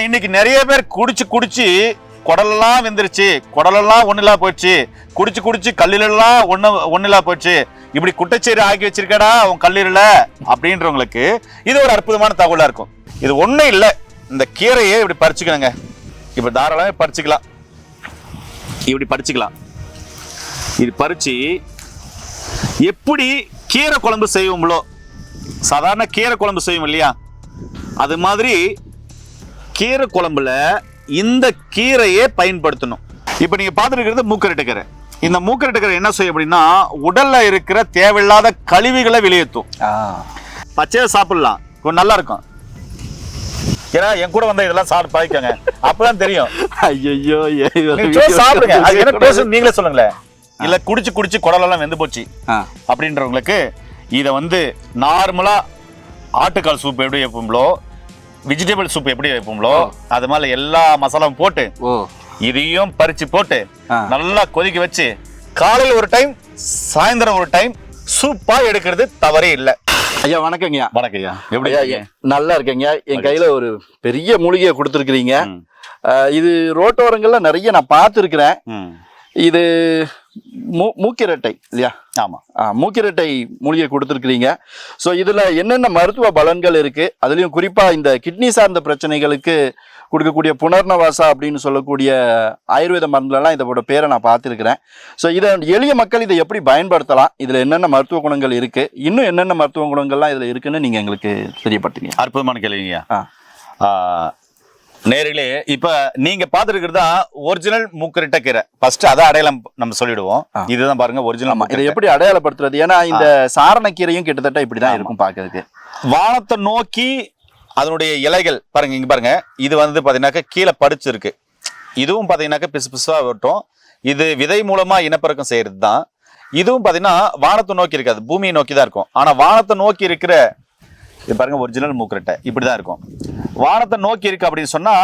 இன்னைக்கு நிறைய பேர் குடிச்சு குடலெல்லாம் வெந்துருச்சு, குடலெல்லாம் ஒண்ணுலா போயிடுச்சு, குடிச்சு கல்லீரலாம் ஒண்ணுலா போயிடுச்சு, இப்படி குட்டைச்சேரி ஆக்கி வச்சிருக்கடா உன் கல்லீரல அப்படின்றவங்களுக்கு இது ஒரு அற்புதமான தகவலா இருக்கும். இது ஒண்ணும் இல்லை, இந்த கீரையை இப்படி பறிச்சுக்கணுங்க. இப்படி தாராளமே பறிச்சுக்கலாம், இப்படி பறிச்சுக்கலாம். இது பறிச்சு எப்படி கீரை குழம்பு செய்வோம்லோ, சாதாரண கீரை குழம்பு செய்வோம் இல்லையா, அது மாதிரி கீரை குழம்புல இந்த கீரையை பயன்படுத்தணும். இப்ப நீங்க பார்த்துருக்கிறது மூக்கரட்டுக்கீரை. இந்த மூக்கரட்டுக்கீரை என்ன செய்யும் அப்படின்னா உடல்ல இருக்கிற தேவையில்லாத கழிவுகளை வெளியேற்றும். பச்சையா சாப்பிடலாம், கொஞ்சம் நல்லா இருக்கும். ஏன்னா என் கூட வந்த இதெல்லாம் சாப்பிட்டு பாய்க்காங்க, அப்பதான் தெரியும். ஐயோ சாப்பிடுங்க, அது என்ன பேசணும் நீங்களே சொல்லுங்களேன். இல்ல குடிச்சு குடலெல்லாம் வெந்து போச்சு அப்படின்றவங்களுக்கு இதை நார்மலா ஆட்டுக்கால் சூப் எப்படி வைப்போம்லோ, வெஜிடபிள் சூப் எப்படி வைப்போம்லோ, அது மாதிரி எல்லா மசாலாவும் போட்டு இதையும் பறிச்சு போட்டு நல்லா கொதிக்க வச்சு காலையில் ஒரு டைம் சாயந்தரம் ஒரு டைம் சூப்பா எடுக்கிறது தவறே இல்லை. ஐயா வணக்கங்கய்யா. வணக்கம்யா, எப்படி ஐயா? நல்லா இருக்கேங்க. என் கையில ஒரு பெரிய மூலிகையை கொடுத்துருக்கிறீங்க. இது ரோட்டோரங்கள்ல நிறைய நான் பார்த்துருக்கிறேன். இது மூக்கிரட்டை இல்லையா? ஆமா, மூக்கிரட்டை மூலிகை கொடுத்துருக்கிறீங்க. ஸோ இதுல என்னென்ன மருத்துவ பலன்கள் இருக்கு, அதுலயும் குறிப்பா இந்த கிட்னி சார்ந்த பிரச்சனைகளுக்கு கொடுக்கக்கூடிய புனர்னவாசா அப்படின்னு சொல்லக்கூடிய ஆயுர்வேத மருந்துலாம் இதோட பேரை நான் பார்த்துருக்கிறேன். ஸோ இதை எளிய மக்கள் இதை எப்படி பயன்படுத்தலாம், இதுல என்னென்ன மருத்துவ குணங்கள் இருக்கு, இன்னும் என்னென்ன மருத்துவ குணங்கள்லாம் இதுல இருக்குன்னு நீங்க எங்களுக்கு தெரியப்படுத்துங்க. அற்புதமான கேள்விங்க. நேரிலே இப்ப நீங்க பாத்துருக்கிறதா ஒரிஜினல் மூக்கரட்டை கீரை. ஃபர்ஸ்ட் அதை அடையாளம் நம்ம சொல்லிடுவோம். இதுதான் பாருங்க ஒரிஜினல். இதை எப்படி அடையாளப்படுத்துறது? ஏன்னா இந்த சாரணக்கீரையும் கிட்டத்தட்ட இப்படிதான் இருக்கும் பாக்குறதுக்கு. வானத்தை நோக்கி அதனுடைய இலைகள் பாருங்க, இங்க பாருங்க. இது பாத்தீங்கன்னாக்க கீழே படிச்சிருக்கு. இதுவும் பாத்தீங்கன்னாக்க பிசு பிசுவா விட்டோம். இது விதை மூலமா இனப்பெருக்கம் செய்யறது தான். இதுவும் பாத்தீங்கன்னா வானத்தை நோக்கி இருக்காது, பூமியை நோக்கி தான் இருக்கும். ஆனா வானத்தை நோக்கி இருக்கிற இது பாருங்க ஒரிஜினல் மூக்கரட்டை இப்படிதான் இருக்கும். வானத்தை நோக்கி இருக்கு அப்படின்னு சொன்னா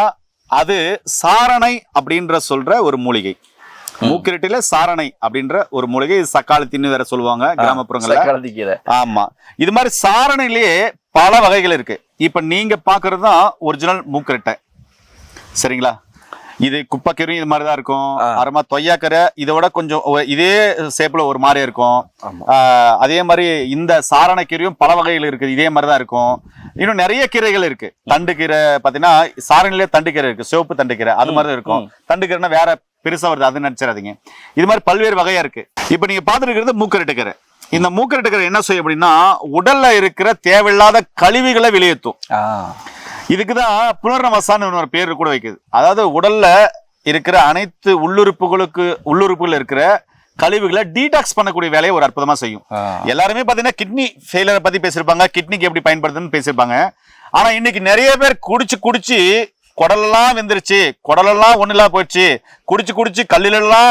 அது சாரணை அப்படின்ற சொல்ற ஒரு மூலிகை. மூக்கிரட்டில சாரணை அப்படின்ற ஒரு மூலிகை. இது சக்காளத்தின்னு வேற சொல்லுவாங்க கிராமப்புறங்கள்ல. ஆமா, இது மாதிரி சாரணையிலேயே பல வகைகள் இருக்கு. இப்ப நீங்க பாக்குறது தான் ஒரிஜினல் மூக்கரட்டை, சரிங்களா? இது குப்பைக்கீரையும் இது மாதிரிதான் இருக்கும். அப்புறமா தொய்யாக்கரை இதோட கொஞ்சம் இதே ஷேப்ல ஒரு மாதிரியா இருக்கும். அதே மாதிரி இந்த சாரணக்கீரையும் பல வகைகள் இருக்குது, இதே மாதிரிதான் இருக்கும். இன்னும் நிறைய கீரைகள் இருக்கு. தண்டுக்கீரை பாத்தீங்கன்னா சாரணிலே தண்டுக்கீரை இருக்கு, சிவப்பு தண்டுக்கீரை அது மாதிரிதான் இருக்கும். தண்டுக்கீரைன்னா வேற பெருசா வருது, அது நினைச்சிடாதீங்க. இது மாதிரி பல்வேறு வகையா இருக்கு. இப்ப நீங்க பாத்துருக்கிறது மூக்கரட்டுக்கீரை. இந்த மூக்கரட்டுக்கீரை என்ன செய்யும் அப்படின்னா உடல்ல இருக்கிற தேவையில்லாத கழிவுகளை வெளியேற்றும். இதுக்குதான் புனர்னவாசான்னு ஒரு பேர் கூட வைக்குது. அதாவது உடல்ல இருக்கிற அனைத்து உள்ளுறுப்புகள் இருக்கிற கழிவுகளை டீடாக்ஸ் பண்ணக்கூடிய வேலையை ஒரு அற்புதமா செய்யும். எல்லாருமே பாத்தீங்கன்னா கிட்னி ஃபெயிலியரை பத்தி பேசியிருப்பாங்க, கிட்னிக்கு எப்படி பயன்படுத்துன்னு பேசியிருப்பாங்க. ஆனா இன்னைக்கு நிறைய பேர் குடிச்சு குடலெல்லாம் வெந்துருச்சு, குடலெல்லாம் ஒண்ணுலா போயிடுச்சு, குடிச்சு கல்லீரலாம்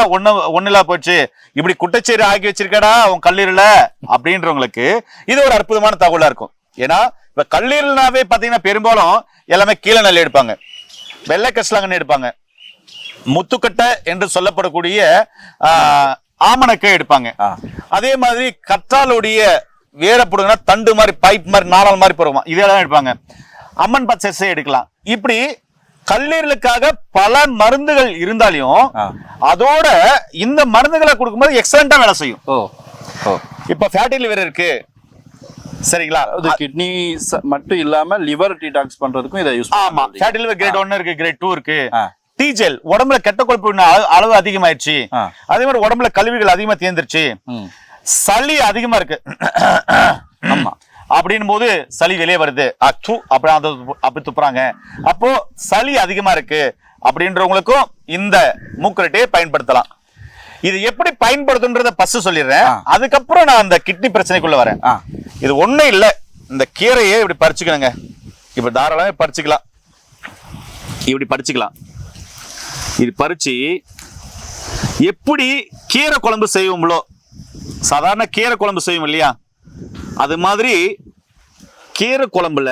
ஒண்ணுலா போயிடுச்சு, இப்படி குட்டைச்சேரி ஆக்கி வச்சிருக்கடா உன் கல்லீரல அப்படின்றவங்களுக்கு இது ஒரு அற்புதமான தகவலா இருக்கும். ஏன்னா இப்ப கல்லீரல்னாவே பாத்தீங்கன்னா பெரும்பாலும் எல்லாமே கீழே நல்ல எடுப்பாங்க, வெள்ளை கஷ்லாங்கன்னு எடுப்பாங்க, முத்துக்கட்டை என்று சொல்லப்படக்கூடிய ஆமணக்கை எடுப்பாங்க. அதே மாதிரி கற்றாலுடைய வேற போடுங்கன்னா தண்டு மாதிரி பைப் மாதிரி நாளால் மாதிரி போடுவோம், இதெல்லாம் எடுப்பாங்க. அம்மன் பச்சை எடுக்கலாம். இப்படி கல்லீரலுக்காக பல மருந்துகள் இருந்தாலும் அதோட இந்த மருந்துகளை கொடுக்கும்போது எக்ஸலண்டா வேலை செய்யும். இப்ப ஃபேட்டி லிவர் இருக்கு, சரிங்களா? அது கிட்னி மட்டும் இல்லாம லிவர் டீடாக்ஸ் பண்றதுக்கும் இதை யூஸ் பண்ணலாம். ஆமா, ஃபேட்டி லிவர் கிரேட் 1 இருக்கு, கிரேட் 2 இருக்கு. டீஜெல் உடம்புல கெட்ட கொழுப்பு அளவு அதிகமாயிடுச்சு, அதே மாதிரி உடம்புல கழிவுகள் அதிகமா தேர்ந்துருச்சு, சளி அதிகமா இருக்கு அப்படின் போது சளி வெளியே வருது, அப்படி துப்புறாங்க, அப்போ சளி அதிகமா இருக்கு அப்படின்றவங்களுக்கும் இந்த மூக்கரட்டையை பயன்படுத்தலாம். இது எப்படி பயன்படுத்துன்றத ஃபர்ஸ்ட் சொல்லிடுறேன், அதுக்கப்புறம் நான் அந்த கிட்னி பிரச்சனைக்குள்ள வரேன். இது ஒண்ணும் இல்லை, இந்த கீரையை இப்படி பறிச்சுக்கணுங்க. இப்ப தாராளமே பறிச்சுக்கலாம், இப்படி பறிச்சுக்கலாம். இது பறிச்சு எப்படி கீரை குழம்பு செய்வோம்லோ, சாதாரண கீரை குழம்பு செய்வோம் இல்லையா, அது மாதிரி கீரை குழம்புல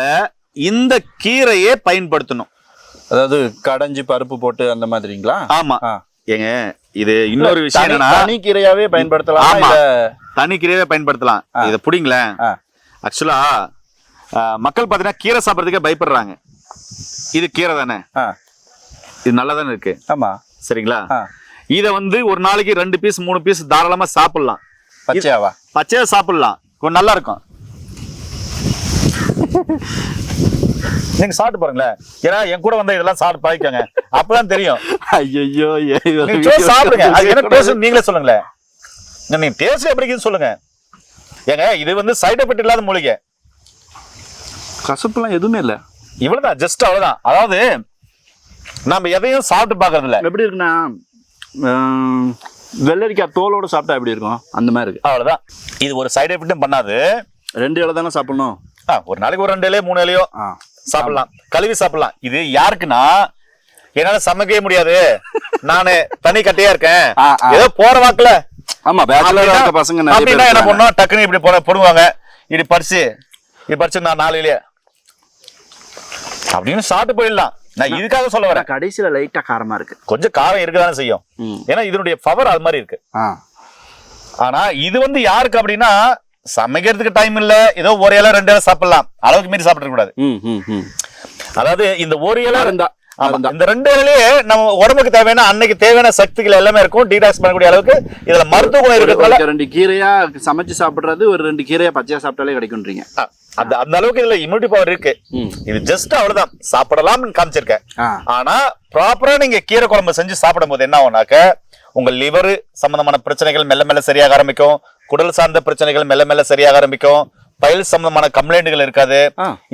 இந்த கீரையை பயன்படுத்தணும். அதாவது கடைஞ்சி பருப்பு போட்டு அந்த மாதிரிங்களா? ஆமா ஏங்க, இது இன்னொரு விஷயம் என்னன்னா தனி கீரையாவே பயன்படுத்தலாம். தனி கீரையாவே பயன்படுத்தலாம். இதை புடிங்களேன். ஆக்சுவலா மக்கள் பாத்தீங்கன்னா கீரை சாப்பிடறதுக்கே பயப்படுறாங்க. இது கீரை தானே, இது நல்லா தானே இருக்கு. ஆமா சரிங்களா? இத வந்து ஒரு நாளைக்கு 2 பீஸ் 3 பீஸ் தாராளமா சாப்பிடலாம். பச்சையா சாப்பிடலாம், கொஞ்சம் நல்லா இருக்கும். நீங்க சாப்பிட்டு பாருங்களேன். ஏன்னா என் கூட வந்தா இதெல்லாம் சாப்பிட்டு பழகிக்கங்க, அப்பதான் தெரியும். ஐயோ சாப்பிடுங்க, அது என்ன டேஸ்ட் நீங்களே சொல்லுங்களேன். நீங்க டேஸ்ட் எப்படி இருக்குன்னு சொல்லுங்க. ஏங்க இது வந்து சைடு எஃபெக்ட் இல்லாத மூலிகை, கசப்புலாம் எதுவுமே இல்ல. இவ்வளவுதான், ஜஸ்ட் அவ்வளவுதான். அதாவது நம்ம எதையும் சாப்பிட்டு பாக்குறது இல்ல. எப்படி இருக்குன்னா வெள்ளரிக்காய் தோலோட சாப்பிட்டா எப்படி இருக்கும் அந்த மாதிரி இருக்கு. அவ்வளவுதான். இது ஒரு சைடு எஃபெக்டும் பண்ணாது. 2 இலை தானே சாப்பிடணும். ஒரு நாளைக்கு ஒரு 2 இலையோ 3 இலையோ சாப்பிடலாம், கழுவி சாப்பிடலாம். இது யாருக்குன்னா, என்னால சமைக்கவே முடியாது, நானு தனி கட்டையா இருக்கேன், ஏதோ போற வாக்குல ஆமா பேச்சுலரா இருக்க பசங்க அப்படின்னா என்ன பண்ணும், டக்குன்னு இப்படி போடுவாங்க, இப்படி படிச்சு நான் 4 இலைய அப்படின்னு சாப்பிட்டு போயிடலாம். நான் இதுக்காக சொல்ல வரேன். கடைசியில லைட்டா காரமா இருக்கு, கொஞ்சம் காரம் இருக்குதானே செய்யும். ஏன்னா இதனுடைய பவர் அது மாதிரி இருக்கு. ஆனா இது வந்து யாருக்கு அப்படின்னா, சமைக்கிறதுக்கு டைம் இல்ல, ஏதோ ஒரு இலை 2 இலை சாப்பிடலாம், அளவுக்கு மீறி சாப்பிட கூடாது. அதாவது இந்த ஒரு இலை இருந்தா இந்த 2 இலையே நம்ம உடம்புக்கு தேவையான அன்னைக்கு தேவையான சக்திகள் எல்லாமே இருக்கும், டீடாக்ஸ் பண்ணக்கூடிய அளவுக்கு இதுல மருத்துவ குணம் இருக்கிறதால 2 கீரையா சமைச்சு சாப்பிடுறது ஒரு 2 கீரையா பச்சையா சாப்பிட்டாலே கிடைக்கும்ன்றீங்க. அந்த அளவுக்கு இதுல இம்யூனிட்டி பவர் இருக்கு. இது ஜஸ்ட் அவ்வளவுதான், சாப்பிடலாம்னு காமிச்சிருக்கேன். ஆனா ப்ராப்பரா நீங்க கீரை குழம்பு செஞ்சு சாப்பிடும் போது என்ன ஆகும்னாக்க, உங்க லிவர் சம்பந்தமான பிரச்சனைகள் மெல்ல மெல்ல சரியாக ஆரம்பிக்கும், குடல் சார்ந்த பிரச்சனைகள் மெல்ல மெல்ல சரியாக ஆரம்பிக்கும், பயில் சம்பந்தமான கம்ப்ளைண்ட்கள் இருக்காது.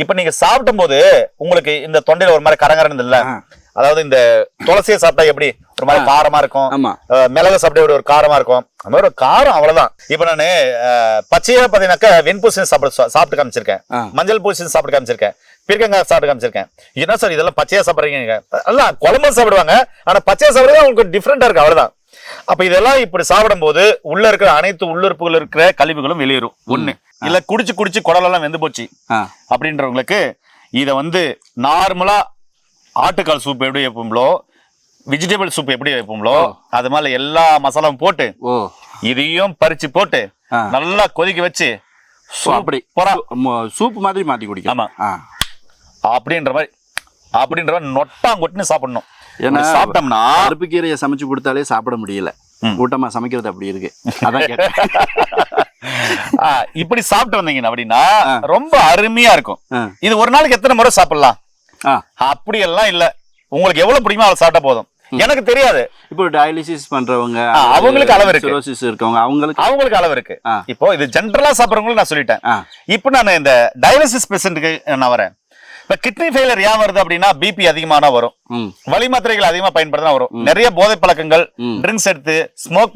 இப்ப நீங்க சாப்பிடும் போது உங்களுக்கு இந்த தொண்டையில ஒரு மாதிரி கரங்கரன்னு இல்ல, அதாவது இந்த துளசியை சாப்பிட்டா எப்படி ஒரு மாதிரி காரமா இருக்கும், மிளகு சாப்பிட்டா எப்படி ஒரு காரமா இருக்கும், அந்த மாதிரி ஒரு காரம் அவ்வளவுதான். இப்ப நானு பச்சையா பாத்தீங்கன்னாக்கா வெண்பூசணி சாப்பிட்டு காமிச்சிருக்கேன், மஞ்சள் பூசணி சாப்பிட்டு காமிச்சிருக்கேன், பீர்க்கங்காய் சாப்பிட்டு காமிச்சிருக்கேன். என்ன சார் இதெல்லாம் பச்சையா சாப்பிடுறீங்க? எல்லாம் குழம்பு சாப்பிடுவாங்க, ஆனா பச்சையா சாப்பிடுறது உங்களுக்கு டிஃப்ரெண்டா இருக்கு, அவ்வளவுதான். அப்ப இதெல்லாம் இப்படி சாப்பிடும் போது உள்ள இருக்கிற அனைத்து உள்ளுறுப்புகள் இருக்கிற கழிவுகளும் வெளியேறும். ஒண்ணு இல்ல குடிச்சு குடலெல்லாம் வெந்து போச்சு அப்படின்றவங்களுக்கு இத வந்து நார்மலா ஆட்டுக்கால் சூப் எப்படி வைப்போம்லோ, வெஜிடபிள் சூப் எப்படி வைப்போம்லோ, அது மாதிரி எல்லா மசாலாவும் போட்டு இதையும் பறிச்சு போட்டு நல்லா கொதிக்க வச்சு சூப் மாதிரி மாத்தி குடிக்கலாம். அப்படின்ற மாதிரி நொட்டாங்கொட்டுன்னு சாப்பிடணும். ஏன்னா சாப்பிட்டோம்னா பருப்பு கீரையை சமைச்சு கொடுத்தாலே சாப்பிட முடியல, கூட்டமா சமைக்கிறது அப்படி இருக்கு. அதான் இப்படி சாப்பிட்டு வந்தீங்க அப்படின்னா ரொம்ப அருமையா இருக்கும். இது ஒரு நாளைக்கு எத்தனை முறை சாப்பிடலாம் அப்படி எல்லாம் இல்ல, உங்களுக்கு எவ்வளவு பிடிக்குமோ அதை சாப்பிட்டா போதும். எனக்கு தெரியாது, இப்போ டயாலிசிஸ் பண்றவங்க அவங்களுக்கு அளவு இருக்கு, சிரோசிஸ் இருக்கவங்க அவங்களுக்கு அளவு இருக்கு. இப்போ இது ஜென்ரலா சாப்பிடுறவங்களுக்கு நான் சொல்லிட்டேன். இப்போ நான் இந்த டயாலிசிஸ் பேஷண்ட்டுக்கு நான் வரேன். இப்ப கிட்னி ஃபெயிலியர் ஏன் வருது அப்படின்னா, பிபி அதிகமான வரும், வலி மாத்திரைகள் அதிகமா பயன்படுத்தினா வரும், நிறைய போதை பழக்கங்கள் ட்ரிங்க்ஸ் எடுத்து ஸ்மோக்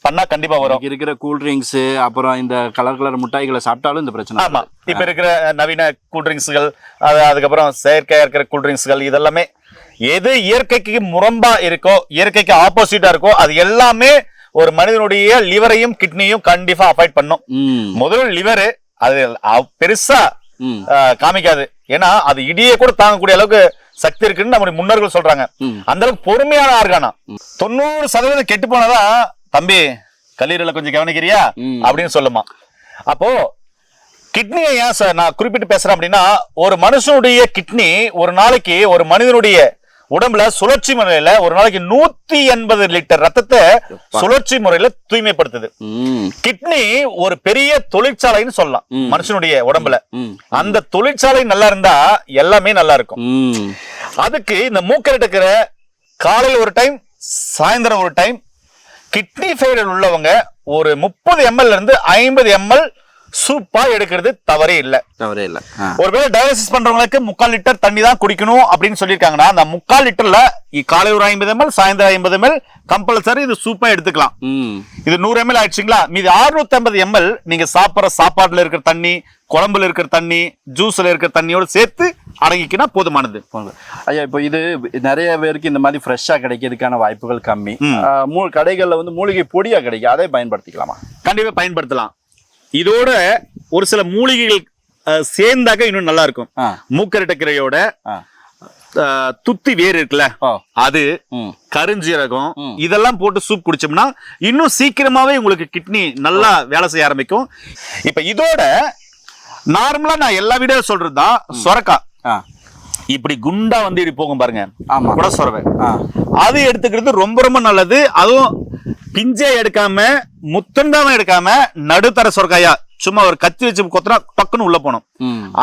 பண்ணா கண்டிப்பா வரும். இருக்கிற கூல் ட்ரிங்க்ஸ் அப்புறம் இந்த கலர் முட்டாய்களை சாப்பிட்டாலும் இந்த பிரச்சனை. ஆமா, இப்ப இருக்கிற நவீன கூல் ட்ரிங்க்ஸ்கள், அதுக்கப்புறம் செயற்கையா இருக்கிற கூல் ட்ரிங்க்ஸ்கள், இதெல்லாமே எது இயற்கைக்கு முரம்பா இருக்கோ, இயற்கைக்கு ஆப்போசிட்டா இருக்கோ, அது எல்லாமே ஒரு மனிதனுடைய லிவரையும் கிட்னியும் கண்டிப்பா அஃபெக்ட் பண்ணும். முதல்ல லிவர் அது பெருசா காமிக்காது, ஏன்னா அது இடியே கூட தாங்கக்கூடிய அளவுக்கு சக்தி இருக்குன்னு நம்முடைய முன்னோர்கள் சொல்றாங்க. அந்த அளவுக்கு பொறுமையான ஆர்கானா. 90% கெட்டு போனதான் தம்பி கல்லீரலை கொஞ்சம் கவனிக்கிறியா அப்படின்னு சொல்லுமா. அப்போ கிட்னியை ஏன் சார் நான் குறிப்பிட்டு பேசுறேன் அப்படின்னா, ஒரு மனுஷனுடைய கிட்னி ஒரு நாளைக்கு ஒரு மனிதனுடைய உடம்புல சுழற்சி முறையில ஒரு நாளைக்கு 180 லிட்டர் ரத்தத்தை சுழற்சி முறையில தூய்மைப்படுத்துது. கிட்னி ஒரு பெரிய தொழிற்சாலைன்னு சொல்லலாம் மனுஷனுடைய உடம்புல. அந்த தொழிற்சாலை நல்லா இருந்தா எல்லாமே நல்லா இருக்கும். அதுக்கு இந்த மூக்கரட்டுக்கிற காலையில் ஒரு டைம், சாயந்தரம் ஒரு டைம், கிட்னி ஃபெயிலியர் உள்ளவங்க ஒரு 30 ml இருந்து 50 ml சூப்பா எடுக்கிறது தவறே இல்லை. ஒருவேளை டயாலிசிஸ் பண்றவங்களுக்கு 3/4 லிட்டர் தண்ணி தான் குடிக்கணும் அப்படின்னு சொல்லியிருக்காங்கன்னா, அந்த 3/4 லிட்டர்ல காலை ஒரு 50 ml, சாயந்தரம் 50 ml கம்பல்சரி இது சூப்பா எடுத்துக்கலாம். இது 100 ml ஆயிடுச்சுங்களா, மீது 650 ml நீங்க சாப்பிட்ற சாப்பாட்டுல இருக்கிற தண்ணி, குழம்புல இருக்கிற தண்ணி, ஜூஸ்ல இருக்கிற தண்ணியோட சேர்த்து அடங்கிக்கினா போதுமானது. ஐயா, இப்போ இது நிறைய பேருக்கு இந்த மாதிரி ஃப்ரெஷ்ஷா கிடைக்கிறதுக்கான வாய்ப்புகள் கம்மி. கடைகள்ல வந்து மூலிகை பொடியா கிடைக்கும், அதை பயன்படுத்திக்கலாமா? கண்டிப்பா பயன்படுத்தலாம். இதோட ஒரு சில மூலிகைகள் சேர்ந்தாக்க இன்னும் நல்லா இருக்கும். மூக்கரட்டக்கீரையோட துத்தி வேர் இருக்குல்ல, அது கருஞ்சீரகம், இதெல்லாம் போட்டு சூப் குடிச்சோம்னா இன்னும் சீக்கிரமாவே உங்களுக்கு கிட்னி நல்லா வேலை செய்ய ஆரம்பிக்கும். இப்ப இதோட நார்மலா நான் எல்லா வீடியோ சொல்றதுதான் சொரக்காய். இப்படி குண்டா வந்து இப்படி போகும் பாருங்க. ஆமா. குட சொரவை அது எடுத்துக்கிறது ரொம்ப ரொம்ப நல்லது. அதுவும் பிஞ்சே எடுக்காம முத்தண்டாம எடுக்காம நடுத்தர சொரக்காயா சும்மா ஒரு கத்தி வச்சு கொத்தினா டக்குன்னு உள்ள போனோம்.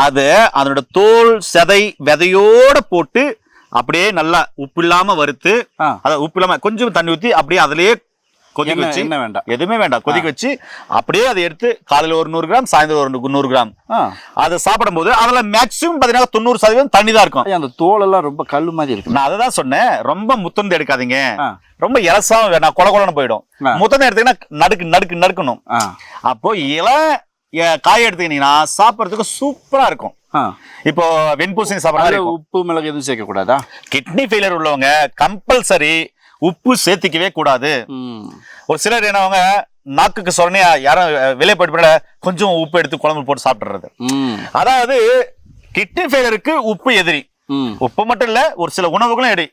அது அதனோட தோல் செதை விதையோட போட்டு அப்படியே நல்லா உப்பு இல்லாம வறுத்து, அத உப்பு இல்லாம கொஞ்சம் தண்ணி ஊத்தி அப்படியே அதுலயே கொதிக்க வச்சு, என்ன வேண்டாம், எதுவுமே வேண்டாம், கொதிக்க வச்சு அப்படியே அதை எடுத்து காலையில ஒரு 100 கிராம், சாயந்தரம் ஒரு 100 கிராம் அதை சாப்பிடும் போது அதுல மேக்சிமம் 90% தண்ணி தான் இருக்கும். அந்த தோல் எல்லாம் ரொம்ப கல்லு மாதிரி இருக்கு. நான் அதான் சொன்னேன், ரொம்ப முத்தந்து எடுக்காதீங்க, ரொம்ப இலசாவும் வேணாம், கொல கொலன்னு போயிடும். முத்தந்து எடுத்தீங்கன்னா நடுக்கணும். அப்போ காய் எடுத்தீங்கன்னா சாப்பிடறதுக்கு சூப்பரா இருக்கும். இப்போ வெண்பூசணி சாப்பிட உப்பு மிளகு எதுவும் சேர்க்க கூடாதா? கிட்னி ஃபெயிலியர் உள்ளவங்க கம்பல்சரி உப்பு சேர்த்திக்கவே கூடாது. ஒரு சிலர் என்னவங்க நாக்குக்கு சொன்னையா யாரும் வெளியே போயிட்டு கொஞ்சம் உப்பு எடுத்து குழம்பு போட்டு சாப்பிடுறது. அதாவது கிட்னி ஃபெயிலியருக்கு உப்பு எதிரி. உப்பு மட்டும் இல்ல, ஒரு சில உணவுகளும் எதிரி.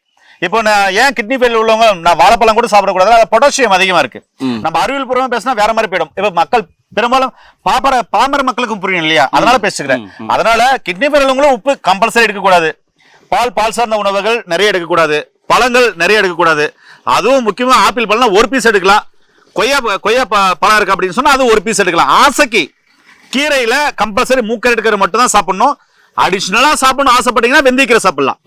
இப்போ நான் ஏன் கிட்னி ஃபெயிலியர் உள்ளவங்க நான் வாழைப்பழம் கூட சாப்பிடக்கூடாது, அது பொட்டாசியம் அதிகமா இருக்கு. நம்ம அறிவியல் பூர்வமா பேசினா வேற மாதிரி போயிடும். இப்ப மக்கள் பெரும்பாலும் பாமர மக்களுக்கும் புரியும் இல்லையா, அதனால பேசுகிறேன். அதனால கிட்னி ஃபெயிலியர்களும் உப்பு கம்பல்சரி எடுக்கக்கூடாது. பால் சார்ந்த உணவுகள் நிறைய எடுக்கக்கூடாது. பழங்கள் நிறைய எடுக்கக்கூடாது. அதுவும் முக்கியமா ஆப்பிள் பழம் 1 பீஸ் எடுக்கலாம். கொய்யா பழம் இருக்கு அப்படின்னு சொன்னா அது 1 பீஸ் எடுக்கலாம். ஆசைக்கு கீரையில கம்பல்சரி மூக்கரை எடுக்கிறது மட்டும் தான் சாப்பிடணும். அடிஷனலா சாப்பிடணும் ஆசைப்பட்டீங்கன்னா வெந்தயக்கீரை சாப்பிடலாம்.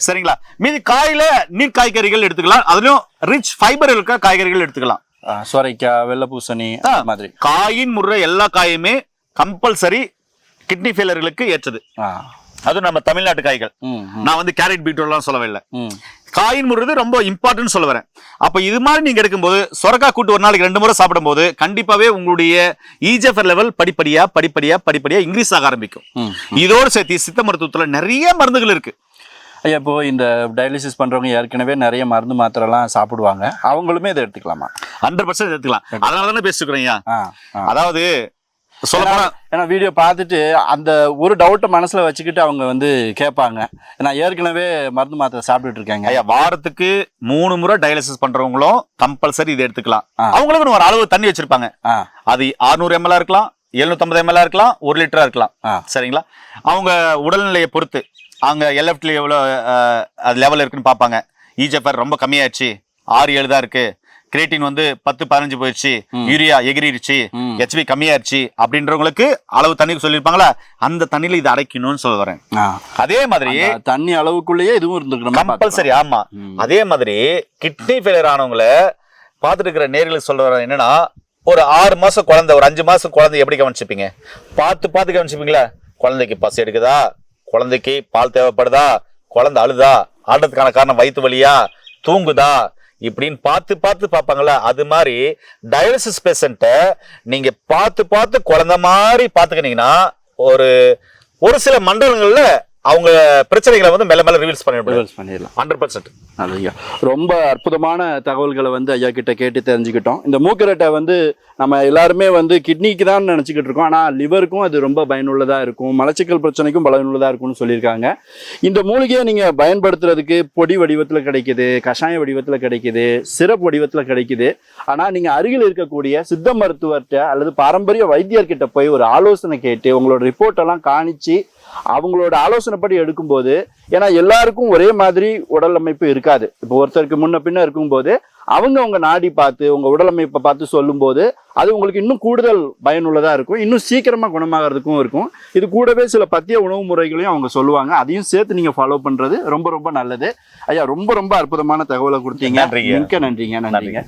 சரிங்களா? மீதி காயில நீர் காய்கறிகள் எடுத்துக்கலாம். அதுலயும் ரிச் ஃபைபர் இருக்க காய்கறிகள் எடுத்துக்கலாம். சொரைக்காய், வெள்ளை பூசணி மாதிரி காயின் முறை எல்லா காயுமே கம்பல்சரி கிட்னி ஃபெயிலியர்களுக்கு ஏற்றது. அது நம்ம தமிழ்நாட்டு காய்கள். நான் வந்து கேரட் பீட்ரூட் எல்லாம் சொல்லவே இல்லை. காயின் முறது ரொம்ப இம்பார்ட்டன்ட் சொல்ல வரேன். அப்ப இது மாதிரி நீங்க எடுக்கும்போது சொரக்காய் கூட்டு ஒரு நாளைக்கு 2 முறை சாப்பிடும் போது கண்டிப்பாவே உங்களுடைய ஈஜிஎஃப்ஆர் லெவல் படிப்படியா இன்க்ரீஸ் ஆக ஆரம்பிக்கும். இதோடு சேர்த்து சித்த மருத்துவத்துல நிறைய மருந்துகள் இருக்கு. ஐயா, இப்போ இந்த டயாலிசிஸ் பண்றவங்க ஏற்கனவே நிறைய மருந்து மாத்திரைலாம் சாப்பிடுவாங்க, அவங்களுமே இதை எடுத்துக்கலாமா? 100% எடுத்துக்கலாம். அதனால தானே பேசிக்கிறேன். அதாவது சொல்லப்போனா ஏன்னா வீடியோ பார்த்துட்டு அந்த ஒரு டவுட்டை மனசுல வச்சுக்கிட்டு அவங்க வந்து கேட்பாங்க. நான் ஏற்கனவே மருந்து மாத்திரை சாப்பிட்டுட்டு இருக்காங்க. ஐயா, வாரத்துக்கு 3 முறை டயாலிசிஸ் பண்றவங்களும் கம்பல்சரி இதை எடுத்துக்கலாம். அவங்களுக்கு ஒரு அளவு தண்ணி வச்சிருப்பாங்க. அது 600 ml இருக்கலாம், 750 ml இருக்கலாம், 1 லிட்டரா இருக்கலாம். சரிங்களா? அவங்க உடல்நிலையை பொறுத்து அவங்க எல்எஃப்டி எவ்வளவு லெவல் இருக்குன்னு பார்ப்பாங்க. ஈஜிஎஃப்ஆர் ரொம்ப கம்மியாச்சு, 6-7 தான் இருக்கு, கிரேட்டின் வந்து 10-15 போயிடுச்சு, யூரியா எகிரிடுச்சு, ஹெச்பி கம்மியாயிருச்சு அப்படின்றவங்களுக்கு அளவு தண்ணி சொல்லியிருப்பாங்களா, அந்த தண்ணியில இது அடைக்கணும்னு சொல்ல வரேன். அதே மாதிரி தண்ணி அளவுக்குள்ளேயே இதுவும் இருந்துக்கணும் கம்பல்சரி. ஆமா. அதே மாதிரி கிட்னி ஃபெயிலியர் ஆனவங்களை பார்த்துட்டு இருக்கிற நேர்களுக்கு சொல்ல வரேன் என்னன்னா, ஒரு 6 மாசம் குழந்தை, ஒரு 5 மாசம் குழந்தை எப்படி கவனிச்சுப்பீங்க? பார்த்து கவனிச்சுப்பீங்களா? குழந்தைக்கு பசி எடுக்குதா, குழந்தைக்கு பால் தேவைப்படுதா, குழந்தை அழுதா, ஆடுறதுக்கான காரணம் வயிற்று வலியா, தூங்குதா, இப்படின்னு பார்த்து பார்ப்பாங்களா? அது மாதிரி டயாலிசிஸ் பேஷண்ட்டை நீங்க பார்த்து குழந்தை மாதிரி பார்த்துக்கினீங்கன்னா ஒரு சில மண்டலங்கள்ல அவங்க பிரச்சனைகளை வந்து மெல்ல ரிவீல்ஸ் பண்ணிடலாம். 100%. ஐயா, ரொம்ப அற்புதமான தகவல்களை வந்து ஐயா கிட்ட கேட்டு தெரிஞ்சுக்கிட்டோம். இந்த மூக்கரட்டை வந்து நம்ம எல்லாருமே வந்து கிட்னிக்கு தான் நினச்சிக்கிட்டு இருக்கோம், ஆனால் லிவருக்கும் அது ரொம்ப பயனுள்ளதாக இருக்கும், மலச்சிக்கல் பிரச்சனைக்கும் பயனுள்ளதாக இருக்கும்னு சொல்லியிருக்காங்க. இந்த மூலிகையை நீங்கள் பயன்படுத்துறதுக்கு பொடி வடிவத்தில் கிடைக்குது, கஷாய வடிவத்தில் கிடைக்குது, சிரப் வடிவத்தில் கிடைக்குது. ஆனால் நீங்கள் அருகில் இருக்கக்கூடிய சித்த மருத்துவர்கிட்ட அல்லது பாரம்பரிய வைத்தியர்கிட்ட போய் ஒரு ஆலோசனை கேட்டு உங்களோட ரிப்போர்ட்டெல்லாம் காணிச்சு அவங்களோட ஆலோசனைப்படி எடுக்கும்போது, ஏன்னா எல்லாருக்கும் ஒரே மாதிரி உடல் அமைப்பு இருக்காது. இப்போ ஒருத்தருக்கு முன்ன பின்ன இருக்கும்போது அவங்க நாடி பார்த்து உங்க உடல் அமைப்பை பார்த்து சொல்லும்போது அது உங்களுக்கு இன்னும் கூடுதல் பயனுள்ளதா இருக்கும், இன்னும் சீக்கிரமா குணமாகறதுக்கும் இருக்கும். இது கூடவே சில பத்திய உணவு முறைகளையும் அவங்க சொல்லுவாங்க, அதையும் சேர்த்து நீங்க ஃபாலோ பண்றது ரொம்ப ரொம்ப நல்லது. ஐயா, ரொம்ப ரொம்ப அற்புதமான தகவலை கொடுத்தீங்க. மிக்க நன்றிங்க.